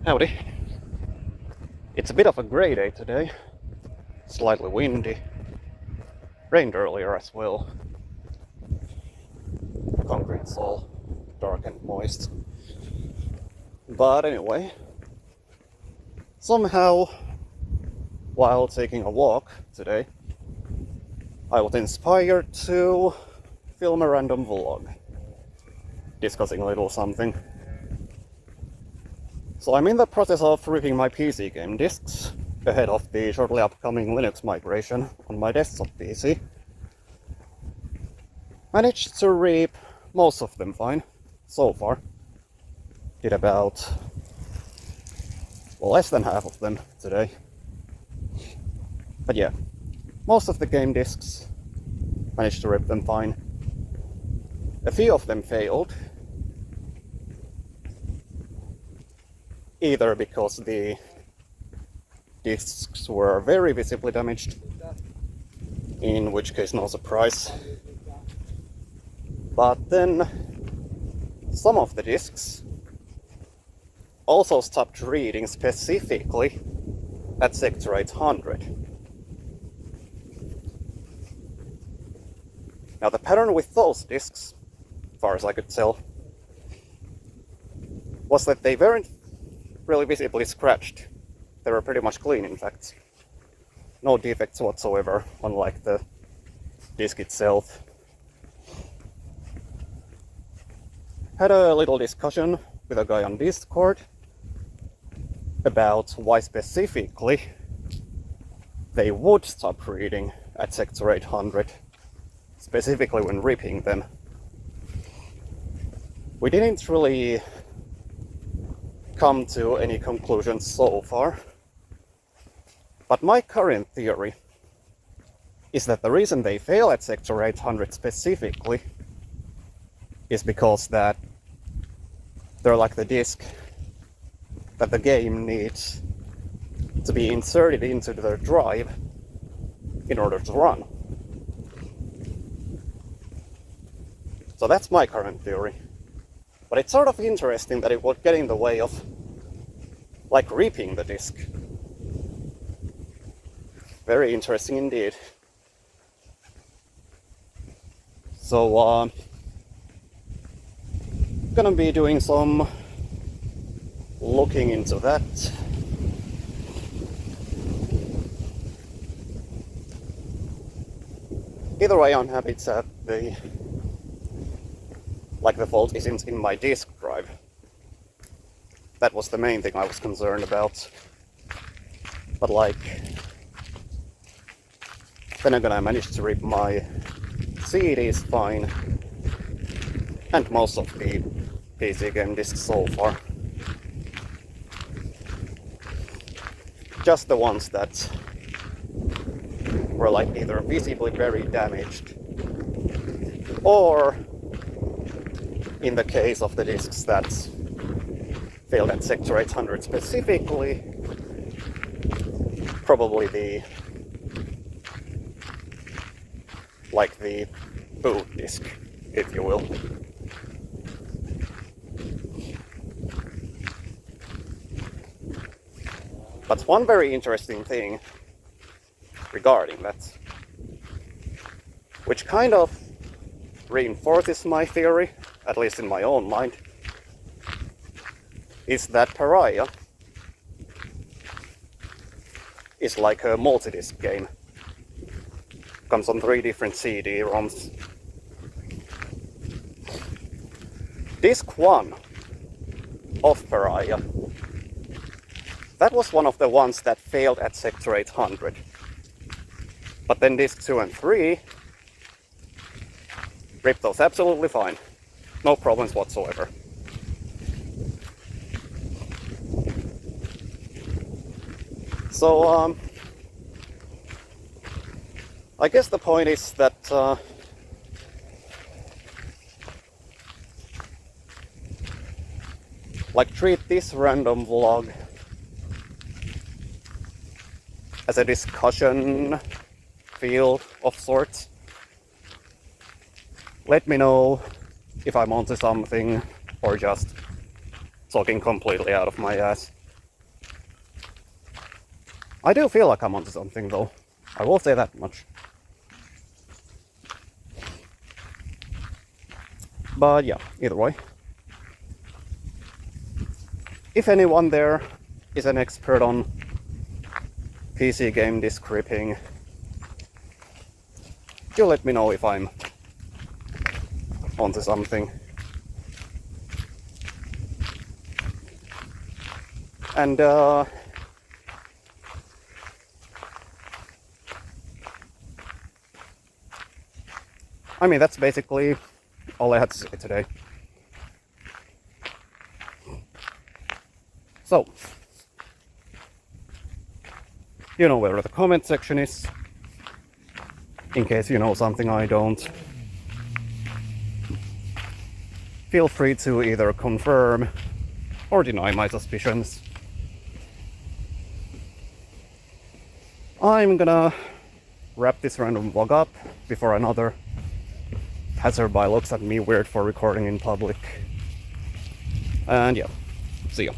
Howdy. It's a bit of a grey day today. Slightly windy. Rained earlier as well. Concrete's all dark and moist. But anyway, somehow, while taking a walk today, I was inspired to film a random vlog, discussing a little something. So I'm in the process of ripping my PC game disks ahead of the shortly upcoming Linux migration on my desktop PC. Managed to rip most of them fine, so far. Did about, less than half of them today. But yeah, most of the game disks, managed to rip them fine. A few of them failed. Either because the discs were very visibly damaged, in which case no surprise. But then some of the discs also stopped reading specifically at sector 800. Now the pattern with those discs, as far as I could tell, was that they weren't really visibly scratched. They were pretty much clean, in fact. No defects whatsoever, unlike the disk itself. Had a little discussion with a guy on Discord about why specifically they would stop reading at sector 800, specifically when ripping them. We didn't really come to any conclusions so far, but my current theory is that the reason they fail at sector 800 specifically is because that they're like the disk that the game needs to be inserted into their drive in order to run. So that's my current theory. But it's sort of interesting that it would get in the way of, like, ripping the disk. Very interesting indeed. So, gonna be doing some looking into that. Either way, I'm happy that the fault isn't in my disk drive. That was the main thing I was concerned about. But then again, I managed to rip my CDs fine, and most of the PC game disks so far. Just the ones that were either visibly very damaged, or in the case of the disks that failed at sector 800 specifically, probably the boot disk, if you will. But one very interesting thing regarding that, which kind of reinforces my theory, at least in my own mind, is that Pariah is like a multi-disc game. Comes on 3 different CD-ROMs. Disc 1 of Pariah, that was one of the ones that failed at sector 800. But then disc 2 and 3 ripped those absolutely fine. No problems whatsoever. So, I guess the point is that treat this random vlog as a discussion field of sorts. Let me know if I'm onto something or just talking completely out of my ass. I do feel like I'm onto something though. I will say that much. But yeah, either way. If anyone there is an expert on PC game disc ripping, do let me know if I'm onto something. And I mean, that's basically all I had to say today. So, you know where the comment section is, in case you know something I don't. Feel free to either confirm or deny my suspicions. I'm gonna wrap this random vlog up before another passerby looks at me weird for recording in public. And yeah, see ya.